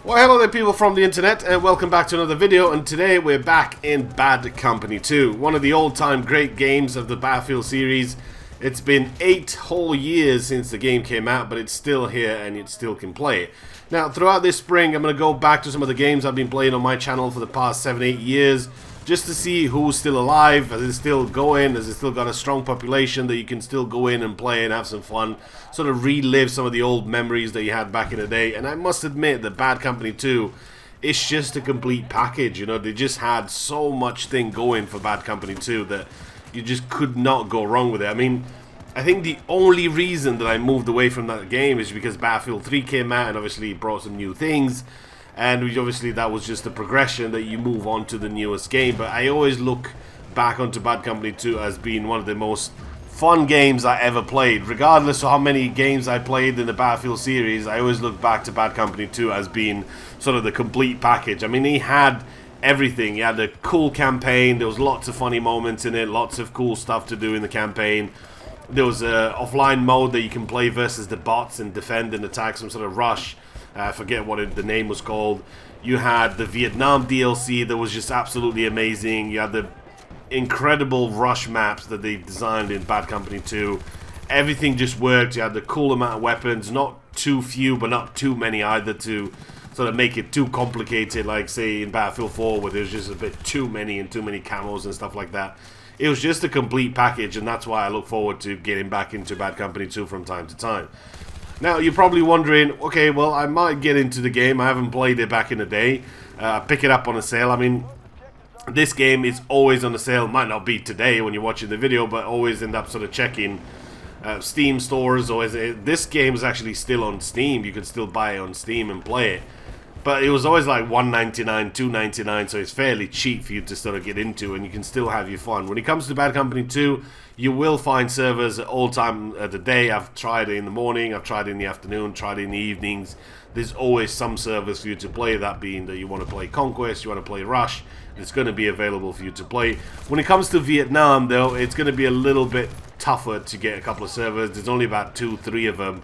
Well, hello there people from the internet and welcome back to another video, and today we're back in Bad Company 2, one of the all-time great games of the Battlefield series. It's been 8 whole years since the game came out, but it's still here and you still can play it. Now, throughout this spring, I'm going to go back to some of the games I've been playing on my channel for the past 7-8 years, just to see who's still alive, is it still going, has it still got a strong population that you can still go in and play and have some fun, sort of relive some of the old memories that you had back in the day. And I must admit that Bad Company 2, it's just a complete package, you know. They just had so much thing going for Bad Company 2 that you just could not go wrong with it. I mean, I think the only reason that I moved away from that game is because Battlefield 3 came out and obviously brought some new things. And obviously that was just the progression that you move on to the newest game. But I always look back onto Bad Company 2 as being one of the most fun games I ever played. Regardless of how many games I played in the Battlefield series, I always look back to Bad Company 2 as being sort of the complete package. I mean, he had everything. He had a cool campaign, there was lots of funny moments in it, lots of cool stuff to do in the campaign. There was a offline mode that you can play versus the bots and defend and attack some sort of rush. I forget what the name was called. You had the Vietnam DLC that was just absolutely amazing. You had the incredible rush maps that they designed in Bad Company 2. Everything just worked. You had the cool amount of weapons, not too few but not too many either to sort of make it too complicated, like say in Battlefield 4 where there's just a bit too many and too many camos and stuff like that. It was just a complete package, and that's why I look forward to getting back into Bad Company 2 from time to time. Now, you're probably wondering, okay, well, I might get into the game. I haven't played it back in the day. Pick it up on a sale. I mean, this game is always on a sale. Might not be today when you're watching the video, but always end up sort of checking Steam stores. Or this game is actually still on Steam. You can still buy it on Steam and play it. But it was always like $1.99, $2.99, so it's fairly cheap for you to sort of get into, and you can still have your fun. When it comes to Bad Company 2, you will find servers all time of the day. I've tried it in the morning, I've tried it in the afternoon, tried it in the evenings. There's always some servers for you to play, that being that you want to play Conquest, you want to play Rush, it's going to be available for you to play. When it comes to Vietnam, though, it's going to be a little bit tougher to get a couple of servers. There's only about 2-3 of them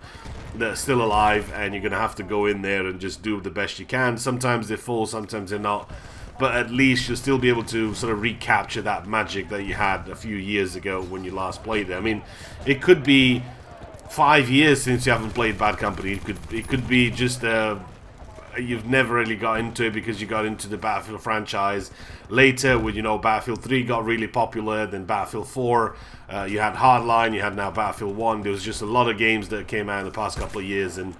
that are still alive, and you're going to have to go in there and just do the best you can. Sometimes they're full, sometimes they're not, but at least you'll still be able to sort of recapture that magic that you had a few years ago when you last played it. I mean, it could be 5 years since you haven't played Bad Company. It could be just you've never really got into it because you got into the Battlefield franchise later when, you know, Battlefield 3 got really popular, then Battlefield 4, you had Hardline, you had now Battlefield 1. There was just a lot of games that came out in the past couple of years, and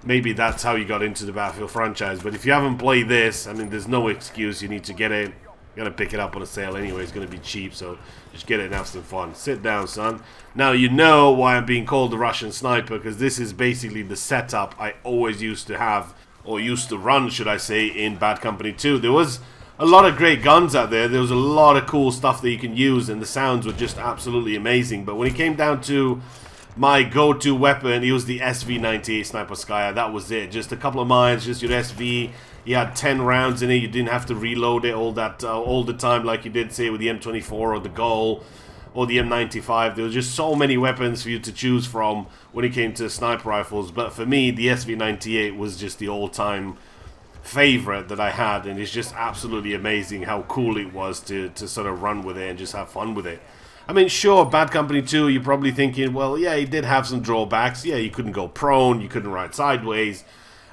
maybe that's how you got into the Battlefield franchise. But if you haven't played this, I mean, there's no excuse. You need to get it. You're going to pick it up on a sale anyway. It's going to be cheap, so just get it and have some fun. Sit down, son. Now you know why I'm being called the Russian Sniper, because this is basically the setup I always used to have, or used to run, should I say, in Bad Company 2. There was a lot of great guns out there. There was a lot of cool stuff that you can use, and the sounds were just absolutely amazing. But when it came down to my go-to weapon, it was the SV98 Sniperskaya. That was it. Just a couple of mines, just your SV. You had 10 rounds in it. You didn't have to reload it all the time like you did, say, with the M24 or the Gol or the M95. There was just so many weapons for you to choose from when it came to sniper rifles. But for me, the SV98 was just the all-time favorite that I had, and it's just absolutely amazing how cool it was to sort of run with it and just have fun with it. I mean, sure, Bad Company 2, you're probably thinking, well, yeah, he did have some drawbacks. Yeah, you couldn't go prone, you couldn't ride sideways,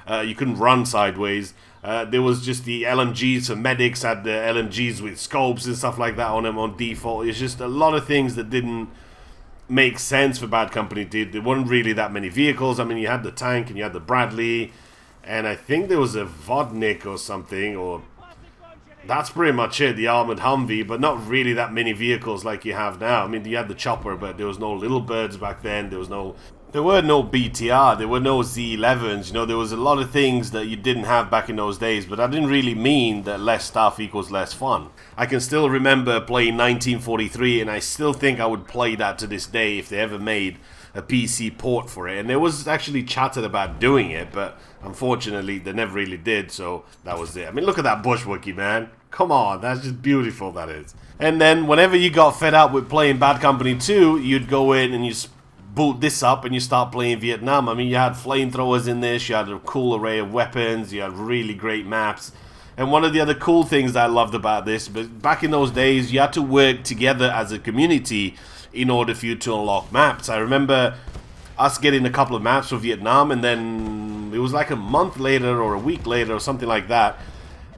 you couldn't run sideways. There was just the LMGs, so medics had the LMGs with scopes and stuff like that on them on default. It's just a lot of things that didn't make sense for Bad Company 2. There weren't really that many vehicles. I mean, you had the tank and you had the Bradley, and I think there was a Vodnik or something, or that's pretty much it, the armored Humvee, but not really that many vehicles like you have now. I mean, you had the chopper, but there was no Little Birds back then. There were no BTR, there were no Z11s, you know, there was a lot of things that you didn't have back in those days, but that didn't really mean that less stuff equals less fun. I can still remember playing 1943, and I still think I would play that to this day if they ever made a PC port for it. And there was actually chatted about doing it, but unfortunately they never really did, so that was it. I mean, look at that bushwookie, man. Come on, that's just beautiful, that is. And then whenever you got fed up with playing Bad Company 2, you'd go in and you boot this up and you start playing Vietnam. I mean, you had flamethrowers in this, you had a cool array of weapons, you had really great maps. And one of the other cool things that I loved about this, but back in those days, you had to work together as a community in order for you to unlock maps. I remember us getting a couple of maps for Vietnam, and then it was like a month later or a week later or something like that,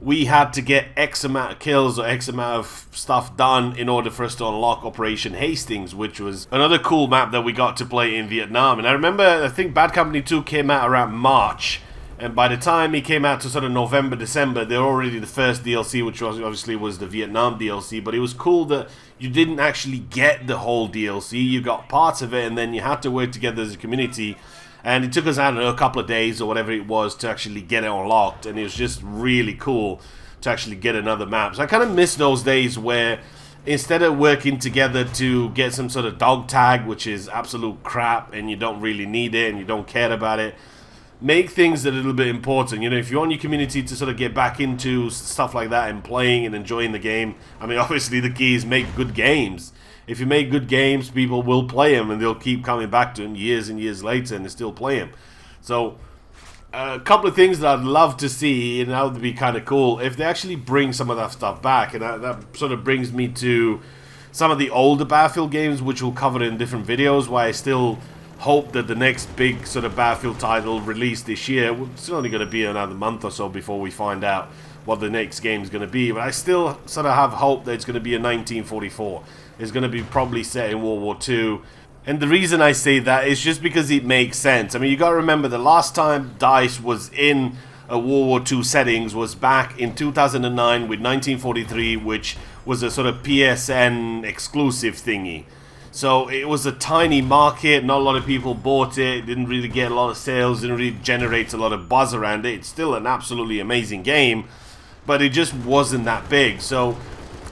we had to get X amount of kills or X amount of stuff done in order for us to unlock Operation Hastings, which was another cool map that we got to play in Vietnam. And I remember, I think Bad Company 2 came out around March, and by the time he came out to sort of November, December, they were already the first DLC, which was obviously was the Vietnam DLC. But it was cool that you didn't actually get the whole DLC, you got parts of it, and then you had to work together as a community. And it took us, I don't know, a couple of days or whatever it was to actually get it unlocked. And it was just really cool to actually get another map. So I kind of miss those days where instead of working together to get some sort of dog tag, which is absolute crap and you don't really need it and you don't care about it, make things a little bit important. You know, if you want your community to sort of get back into stuff like that and playing and enjoying the game, I mean, obviously the key is make good games. If you make good games, people will play them and they'll keep coming back to them years and years later and they still play them. So, a couple of things that I'd love to see, and that would be kind of cool, if they actually bring some of that stuff back. And that sort of brings me to some of the older Battlefield games, which we'll cover in different videos, why I still hope that the next big sort of Battlefield title released this year, it's only going to be another month or so before we find out what the next game is going to be, but I still sort of have hope that it's going to be a 1944. It's going to be probably set in World War II. And the reason I say that is just because it makes sense. I mean, you got to remember the last time DICE was in a World War II settings was back in 2009 with 1943, which was a sort of PSN exclusive thingy. So it was a tiny market, not a lot of people bought it, didn't really get a lot of sales, didn't really generate a lot of buzz around it. It's still an absolutely amazing game, but it just wasn't that big. So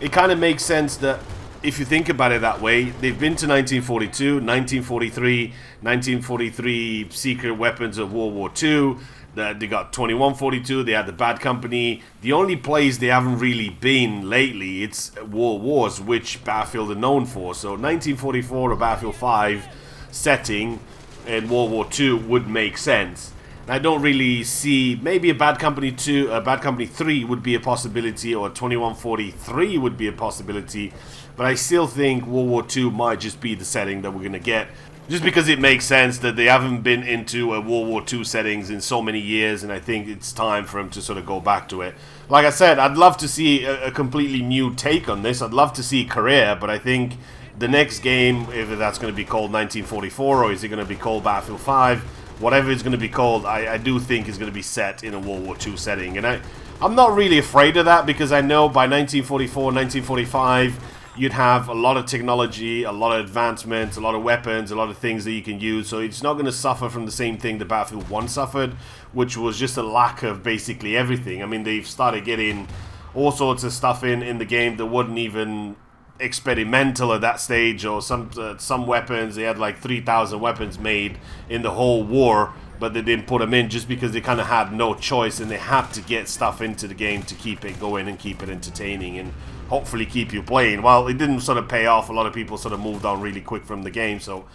it kind of makes sense that if you think about it that way, they've been to 1942, 1943, 1943 secret weapons of World War II. They got 2142, they had the Bad Company. The only place they haven't really been lately, it's World Wars, which Battlefield are known for. So 1944 or Battlefield 5 setting in World War II would make sense. I don't really see, maybe a Bad Company 2, a Bad Company 3 would be a possibility, or 2143 would be a possibility, but I still think World War II might just be the setting that we're going to get, just because it makes sense that they haven't been into a World War II settings in so many years, and I think it's time for them to sort of go back to it. Like I said, I'd love to see a completely new take on this. I'd love to see Korea, but I think the next game, if that's going to be called 1944, or is it going to be called Battlefield 5, whatever it's going to be called, I do think is going to be set in a World War II setting. And I'm not really afraid of that, because I know by 1944, 1945, you'd have a lot of technology, a lot of advancements, a lot of weapons, a lot of things that you can use. So it's not going to suffer from the same thing that Battlefield 1 suffered, which was just a lack of basically everything. I mean, they've started getting all sorts of stuff in the game that wasn't even experimental at that stage, or some weapons. They had like 3,000 weapons made in the whole war, but they didn't put them in just because they kind of had no choice, and they had to get stuff into the game to keep it going and keep it entertaining and hopefully keep you playing. Well, it didn't sort of pay off. A lot of people sort of moved on really quick from the game, so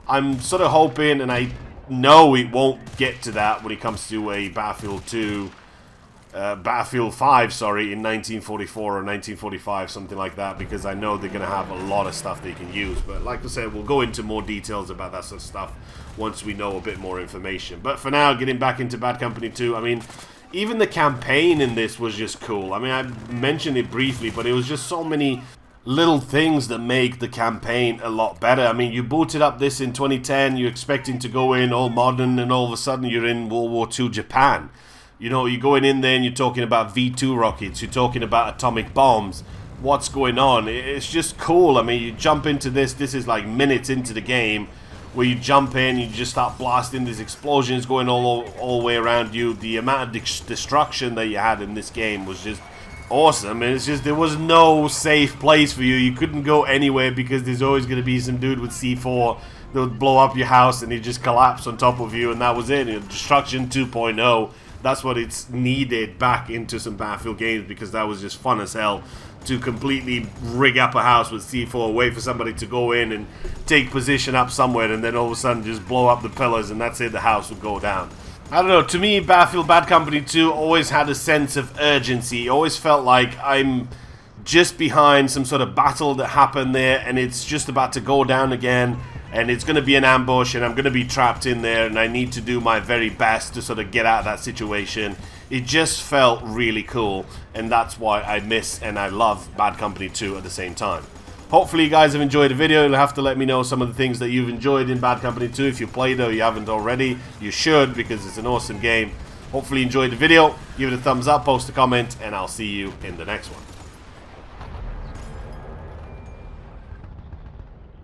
I'm sort of hoping, and I know it won't get to that when it comes to a Battlefield 2 Battlefield 5, sorry, in 1944 or 1945, something like that, because I know they're going to have a lot of stuff they can use. But like I said, we'll go into more details about that sort of stuff once we know a bit more information. But for now, getting back into Bad Company 2, I mean, even the campaign in this was just cool. I mean, I mentioned it briefly, but it was just so many little things that make the campaign a lot better. I mean, you booted up this in 2010, you're expecting to go in all modern, and all of a sudden you're in World War II Japan. You know, you're going in there and you're talking about V2 rockets, you're talking about atomic bombs. What's going on? It's just cool. I mean, you jump into this is like minutes into the game, where you jump in, you just start blasting, these explosions going all the way around you. The amount of destruction that you had in this game was just awesome. And it's just, there was no safe place for you. You couldn't go anywhere, because there's always going to be some dude with C4 that would blow up your house and he'd just collapse on top of you, and that was it. Destruction 2.0. that's what it's needed back into some Battlefield games, because that was just fun as hell to completely rig up a house with C4, wait for somebody to go in and take position up somewhere, and then all of a sudden just blow up the pillars, and that's it, the house would go down. I don't know, to me, Battlefield Bad Company 2 always had a sense of urgency. It always felt like I'm just behind some sort of battle that happened there, and it's just about to go down again, and it's going to be an ambush, and I'm going to be trapped in there, and I need to do my very best to sort of get out of that situation. It just felt really cool, and that's why I miss and I love Bad Company 2 at the same time. Hopefully you guys have enjoyed the video. You'll have to let me know some of the things that you've enjoyed in Bad Company 2. If you played it or you haven't already, you should, because it's an awesome game. Hopefully you enjoyed the video. Give it a thumbs up, post a comment, and I'll see you in the next one.